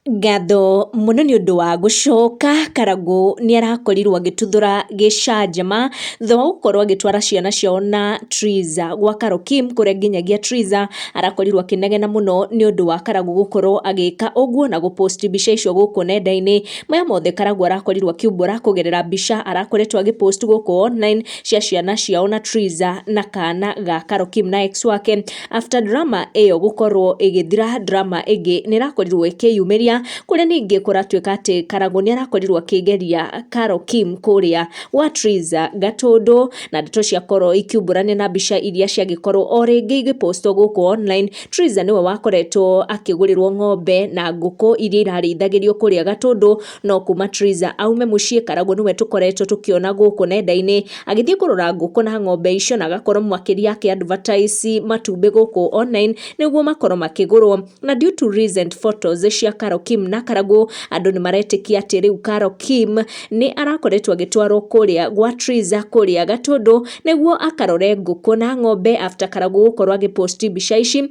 Ngatho muno nĩ ũndũ wa gũcoka. Karangũ nĩ arakorirwo agĩtuthũra gĩcanjama thutha wa gũkorwo agĩtwara ciana ciao na Triza gwa Carol Kim, kũrĩa nginyagia Triza arakorirwo akĩnegena mũno nĩ ũndũ wa Karangũ gũkorwo agĩka ũguo na gũpost mbica icio gũkũ nenda-inĩ. Maya mothe Karangũ arakorirwo akĩumbũra kũgerera mbica arakoretwo agĩpost gũkũ online cia ciana ciao na Triza na kana ga Carol Kim na ex wake. After drama ĩyo gũkorwo ĩgĩthira, drama ĩngĩ nĩ ĩrakorirwo ĩkĩyumĩria, kũrĩa ningĩ kũratuĩka atĩ Karangũ nĩ arakorirwo akĩgeria Carol Kim kũrĩa gwa Triza Gatũndũ, na ndeto ciakorwo ikiumbũrania na mbica iria ciagĩkorwo o rĩngĩ igĩpostwo gũkũ online. Triza nĩwe wakoretwo akĩgũrĩrwo ng'ombe na ngũkũ iria irarĩithagĩrio kũrĩa Gatũndũ, no kuma Triza aume mũciĩ, Karangũ nĩwe tũkoretwo tũkĩona gũkũ nenda-inĩ agĩthiĩ kũrora ngũkũ na ng'ombe icio, na agakorwo makĩria akĩ-advertise matumbĩ gũkũ online nĩguo makorwo makĩgũrwo. Na due to recent photos cia Carol Kim na Karangũ, andũ nĩ maretĩkia atĩ rĩu Carol Kim nĩ arakoretwo agĩtwarwo kũrĩa gwa Triza kũrĩa Gatũndũ nĩguo akarore ngũkũ na ng'ombe. After Karangũ gũkorwo agĩpost mbica ici,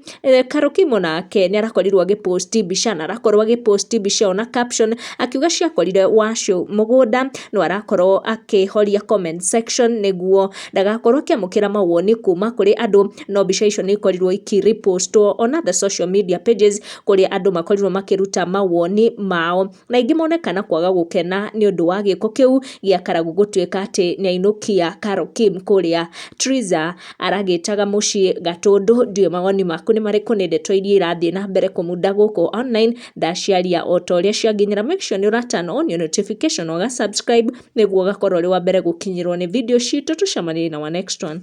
Carol Kim onake nĩ arakorirwo agĩpost mbica na arakorwo agĩpost mbica na caption akiuga ciakorire Wacũ mũgũnda, no arakorwo akĩhoria comment section nĩguo ndagakorwo akĩamũkĩra mawoni kuma kũrĩ andũ, no mbica icio nĩ ikorirwo ikirepostwo on other social media pages kũrĩa andũ makorirwo makĩruta mawoni mao, na ingĩ monekana kwaga gũkena nĩ ũndũ wa gĩko kĩu gĩa Karangũ gũtuĩka atĩ nĩ ainũkia Carol Kim kũrĩa Triza aragĩtaga mũciĩ Gatũndũ. Ndiũĩ mawoni maku nĩ marĩkũ, nĩ ndeto iria irathiĩ na mbere kũmunda gũkũ online, ndaciaria o ta ũrĩa cianginyĩra. Make sure nĩ ũra turn on your notification, ũga subscribe nĩguo ũgakorwo ũrĩ wa mbere gũkinyĩrwo nĩ video citũ. Tũcemanie na our next one.